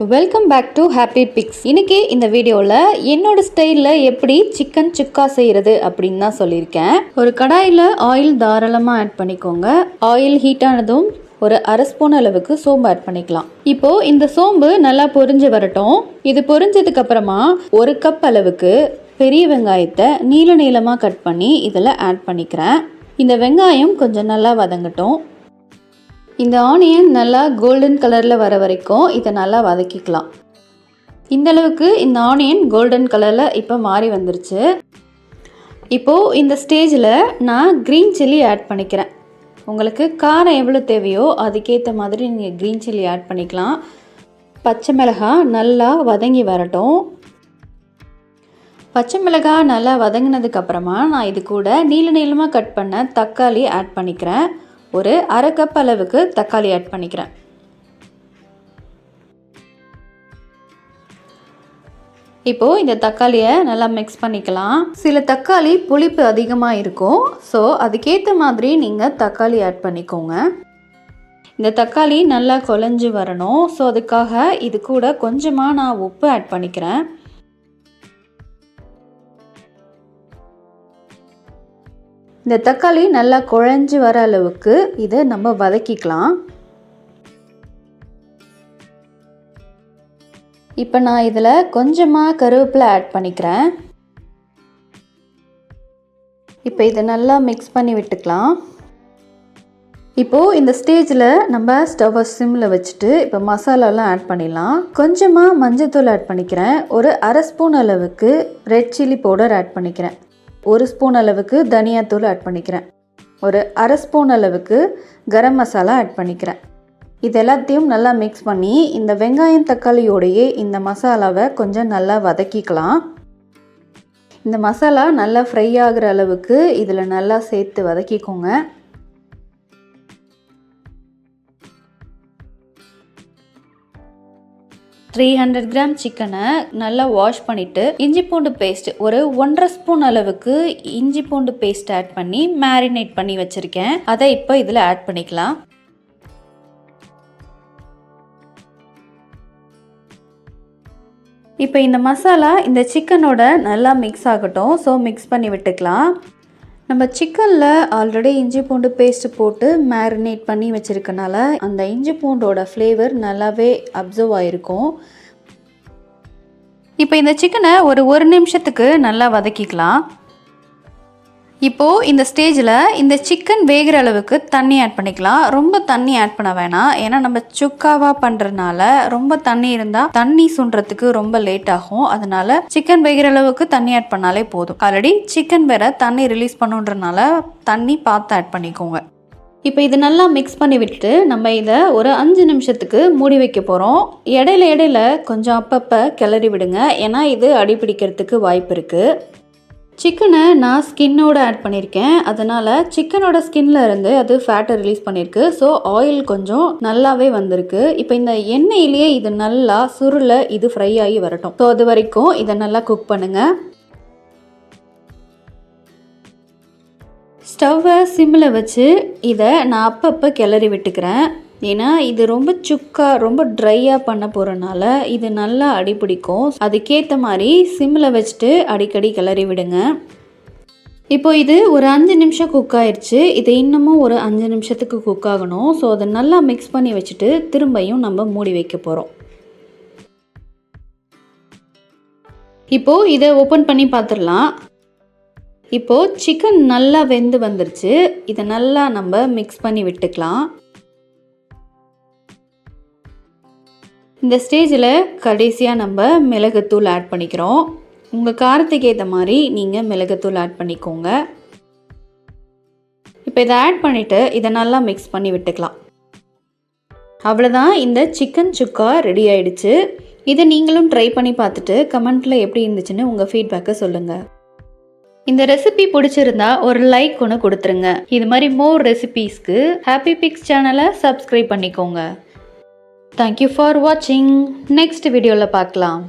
Welcome back to happy pics. இன்னைக்கு இந்த வீடியோவில் என்னோட ஸ்டைலில் எப்படி சிக்கன் சுக்கா செய்கிறது அப்படின்னு தான் சொல்லியிருக்கேன். ஒரு கடாயில் ஆயில் தாராளமாக ஆட் பண்ணிக்கோங்க. ஆயில் ஹீட் ஆனதும் ஒரு அரை ஸ்பூன் அளவுக்கு சோம்பு ஆட் பண்ணிக்கலாம். இப்போ இந்த சோம்பு நல்லா பொரிஞ்சு வரட்டும். இது பொரிஞ்சதுக்கு அப்புறமா ஒரு கப் அளவுக்கு பெரிய வெங்காயத்தை நீள நீளமாக கட் பண்ணி இதில் ஆட் பண்ணிக்கிறேன். இந்த வெங்காயம் கொஞ்சம் நல்லா வதங்கட்டும். இந்த ஆனியன் நல்லா கோல்டன் கலரில் வர வரைக்கும் இதை நல்லா வதக்கிக்கலாம். இந்தளவுக்கு இந்த ஆனியன் கோல்டன் கலரில் இப்போ மாறி வந்துருச்சு. இப்போது இந்த ஸ்டேஜில் நான் க்ரீன் சில்லி ஆட் பண்ணிக்கிறேன். உங்களுக்கு காரம் எவ்வளோ தேவையோ அதுக்கேற்ற மாதிரி நீங்கள் க்ரீன் சில்லி ஆட் பண்ணிக்கலாம். பச்சை மிளகாய் நல்லா வதங்கி வரட்டும். பச்சை மிளகாய் நல்லா வதங்கினதுக்கப்புறமா நான் இது கூட நீள நீளமாக கட் பண்ண தக்காளி ஆட் பண்ணிக்கிறேன். ஒரு அரை கப் அளவுக்கு தக்காளி ஆட் பண்ணிக்கிறேன். இப்போது இந்த தக்காளியை நல்லா மிக்ஸ் பண்ணிக்கலாம். சில தக்காளி புளிப்பு அதிகமாக இருக்கும். ஸோ அதுக்கேற்ற மாதிரி நீங்கள் தக்காளி ஆட் பண்ணிக்கோங்க. இந்த தக்காளி நல்லா குழஞ்சி வரணும். ஸோ அதுக்காக இது கூட கொஞ்சமாக நான் உப்பு ஆட் பண்ணிக்கிறேன். இந்த தக்காளி நல்லா குழஞ்சி வர அளவுக்கு இதை நம்ம வதக்கிக்கலாம். இப்போ நான் இதில் கொஞ்சமாக கருவேப்பிலை ஆட் பண்ணிக்கிறேன். இப்போ இதை நல்லா மிக்ஸ் பண்ணி விட்டுக்கலாம். இப்போது இந்த ஸ்டேஜில் நம்ம ஸ்டவ்வை சிம்மில் வச்சுட்டு இப்போ மசாலாலாம் ஆட் பண்ணிடலாம். கொஞ்சமாக மஞ்சள்தூள் ஆட் பண்ணிக்கிறேன். ஒரு அரை ஸ்பூன் அளவுக்கு ரெட் சில்லி பவுடர் ஆட் பண்ணிக்கிறேன். ஒரு ஸ்பூன் அளவுக்கு தனியாத்தூள் ஆட் பண்ணிக்கிறேன். ஒரு அரை ஸ்பூன் அளவுக்கு கரம் மசாலா ஆட் பண்ணிக்கிறேன். இது எல்லாத்தையும் நல்லா மிக்ஸ் பண்ணி இந்த வெங்காயம் தக்காளியோடையே இந்த மசாலாவை கொஞ்சம் நல்லா வதக்கிக்கலாம். இந்த மசாலா நல்லா ஃப்ரை ஆகிற அளவுக்கு இதில் நல்லா சேர்த்து வதக்கிக்கோங்க. த்ரீ 300 கிராம் சிக்கனை நல்லா வாஷ் பண்ணிவிட்டு இஞ்சி பூண்டு பேஸ்ட் ஒரு 1.5 ஸ்பூன் அளவுக்கு இஞ்சி பூண்டு பேஸ்ட் ஆட் பண்ணி மேரினேட் பண்ணி வச்சுருக்கேன். அதை இப்போ இதில் ஆட் பண்ணிக்கலாம். இப்போ இந்த மசாலா இந்த சிக்கனோட நல்லா மிக்ஸ் ஆகட்டும். ஸோ மிக்ஸ் பண்ணி விட்டுக்கலாம். நம்ம சிக்கனில் ஆல்ரெடி இஞ்சி பூண்டு பேஸ்ட்டு போட்டு மேரினேட் பண்ணி வச்சுருக்கனால அந்த இஞ்சி பூண்டோட ஃப்ளேவர் நல்லாவே அப்சர்வ் ஆகிருக்கும். இப்போ இந்த சிக்கனை ஒரு நிமிஷத்துக்கு நல்லா வதக்கிக்கலாம். இப்போது இந்த ஸ்டேஜில் இந்த சிக்கன் வேகிற அளவுக்கு தண்ணி ஆட் பண்ணிக்கலாம். ரொம்ப தண்ணி ஆட் பண்ண வேணாம். ஏன்னா நம்ம சுக்காவாக பண்ணுறதுனால ரொம்ப தண்ணி இருந்தால் தண்ணி சுண்டுறதுக்கு ரொம்ப லேட் ஆகும். அதனால சிக்கன் வேகிற அளவுக்கு தண்ணி ஆட் பண்ணாலே போதும். ஆல்ரெடி சிக்கன் வேற தண்ணி ரிலீஸ் பண்ணுன்றனால தண்ணி பார்த்து ஆட் பண்ணிக்கோங்க. இப்போ இது நல்லா மிக்ஸ் பண்ணி விட்டுட்டு நம்ம இதை ஒரு 5 நிமிஷத்துக்கு மூடி வைக்க போகிறோம். இடையில கொஞ்சம் அப்பப்போ கிளறி விடுங்க. ஏன்னா இது அடிப்பிடிக்கிறதுக்கு வாய்ப்பு இருக்குது. சிக்கனை நான் ஸ்கின்னோட ஆட் பண்ணியிருக்கேன். அதனால் சிக்கனோட ஸ்கின்ல இருந்து அது ஃபேட்டை ரிலீஸ் பண்ணியிருக்கு. ஸோ ஆயில் கொஞ்சம் நல்லாவே வந்திருக்கு. இப்போ இந்த எண்ணெயிலேயே இது நல்லா சுருளை இது ஃப்ரை ஆகி வரட்டும். ஸோ அது வரைக்கும் இதை நல்லா குக் பண்ணுங்கள். ஸ்டவ்வை சிம்மில் வச்சு இதை நான் அப்பப்போ கிளறி விட்டுக்கிறேன். ஏன்னா இது ரொம்ப சுக்கா ரொம்ப ட்ரையாக பண்ண போகிறனால இது நல்லா அடிப்பிடிக்கும். அதுக்கேற்ற மாதிரி சிம்மில் வச்சுட்டு அடிக்கடி கிளறி விடுங்க. இப்போ இது ஒரு 5 நிமிஷம் குக் ஆயிடுச்சு. இது இன்னமும் ஒரு 5 நிமிஷத்துக்கு குக் ஆகணும். ஸோ அதை நல்லா மிக்ஸ் பண்ணி வச்சுட்டு திரும்பியும் நம்ம மூடி வைக்க போகிறோம். இப்போது இதை ஓப்பன் பண்ணி பார்த்துடலாம். இப்போது சிக்கன் நல்லா வெந்து வந்துருச்சு. இதை நல்லா நம்ம மிக்ஸ் பண்ணி விட்டுக்கலாம். இந்த ஸ்டேஜில் கடைசியாக நம்ம மிளகுத்தூள் ஆட் பண்ணிக்கிறோம். உங்கள் காரத்துக்கு ஏற்ற மாதிரி நீங்கள் மிளகுத்தூள் ஆட் பண்ணிக்கோங்க. இப்போ இதை ஆட் பண்ணிவிட்டு இதை நல்லா மிக்ஸ் பண்ணி விட்டுக்கலாம். அவ்வளோதான், இந்த சிக்கன் சுக்கா ரெடி ஆயிடுச்சு. இதை நீங்களும் ட்ரை பண்ணி பார்த்துட்டு கமெண்ட்டில் எப்படி இருந்துச்சுன்னு உங்கள் ஃபீட்பேக்கை சொல்லுங்கள். இந்த ரெசிபி பிடிச்சிருந்தா ஒரு லைக் ஒன்று கொடுத்துருங்க. இது மாதிரி மோர் ரெசிபீஸ்க்கு ஹாப்பி பிக்ஸ் சேனலை சப்ஸ்கிரைப் பண்ணிக்கோங்க. Thank you for watching. Next வீடியோவில் பார்க்கலாம்.